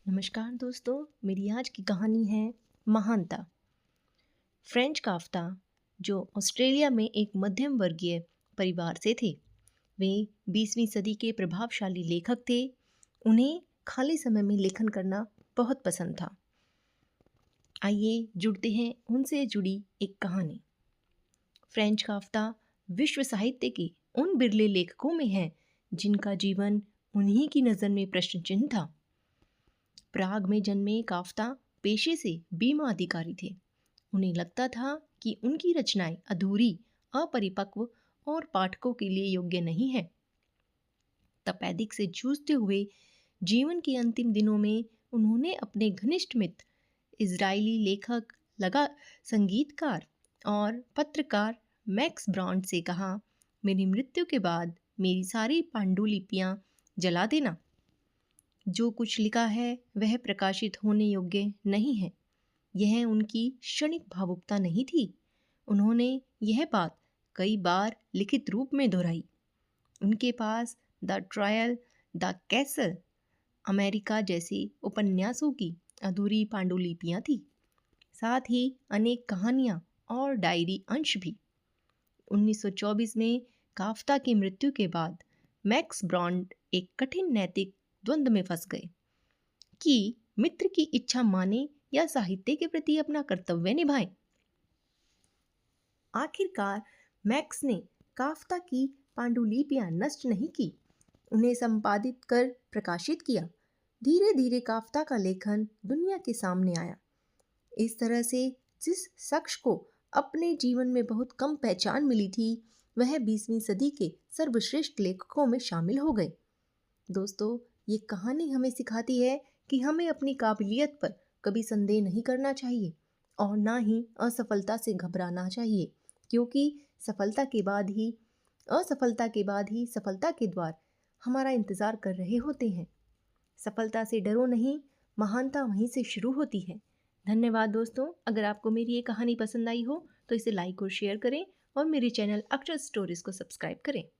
नमस्कार दोस्तों, मेरी आज की कहानी है महानता। फ्रेंच काफ्ता जो ऑस्ट्रेलिया में एक मध्यम वर्गीय परिवार से थे, वे 20वीं सदी के प्रभावशाली लेखक थे। उन्हें खाली समय में लेखन करना बहुत पसंद था। आइए जुड़ते हैं उनसे जुड़ी एक कहानी। फ्रेंच काफ्ता विश्व साहित्य के उन बिरले लेखकों में हैं जिनका जीवन उन्हीं की नज़र में प्रश्न चिन्ह था। प्राग में जन्मे काफ्ता पेशे से बीमा अधिकारी थे। उन्हें लगता था कि उनकी रचनाएं अधूरी, अपरिपक्व और पाठकों के लिए योग्य नहीं है। तपेदिक से जूझते हुए जीवन के अंतिम दिनों में उन्होंने अपने घनिष्ठ मित्र, इजरायली लेखक, लगा संगीतकार और पत्रकार मैक्स ब्रॉन्ड से कहा, मेरी मृत्यु के बाद मेरी सारी पांडुलिपियां जला देना। जो कुछ लिखा है वह प्रकाशित होने योग्य नहीं है। यह उनकी क्षणिक भावुकता नहीं थी। उन्होंने यह बात कई बार लिखित रूप में दोहराई। उनके पास the trial, the castle, America जैसे उपन्यासों की अधूरी पांडुलिपियां थी, साथ ही अनेक कहानियां और डायरी अंश भी। 1924 में काफ्ता की मृत्यु के बाद मैक्स ब्रॉन्ड एक कठिन नैतिक द्वंद्व में फंस गए कि मित्र की इच्छा माने या साहित्य के प्रति अपना कर्तव्य निभाएं। आखिरकार मैक्स ने काफ्ता की पांडुलिपियां नष्ट नहीं की, उन्हें संपादित कर प्रकाशित किया। धीरे धीरे काफ्ता का लेखन दुनिया के सामने आया। इस तरह से जिस शख्स को अपने जीवन में बहुत कम पहचान मिली थी, वह 20वीं सदी के सर्वश्रेष्ठ लेखकों में शामिल हो गए। दोस्तों, ये कहानी हमें सिखाती है कि हमें अपनी काबिलियत पर कभी संदेह नहीं करना चाहिए और ना ही असफलता से घबराना चाहिए, क्योंकि असफलता के बाद ही सफलता के द्वार हमारा इंतज़ार कर रहे होते हैं। सफलता से डरो नहीं, महानता वहीं से शुरू होती है। धन्यवाद दोस्तों। अगर आपको मेरी ये कहानी पसंद आई हो तो इसे लाइक और शेयर करें और मेरे चैनल अक्षर स्टोरीज को सब्सक्राइब करें।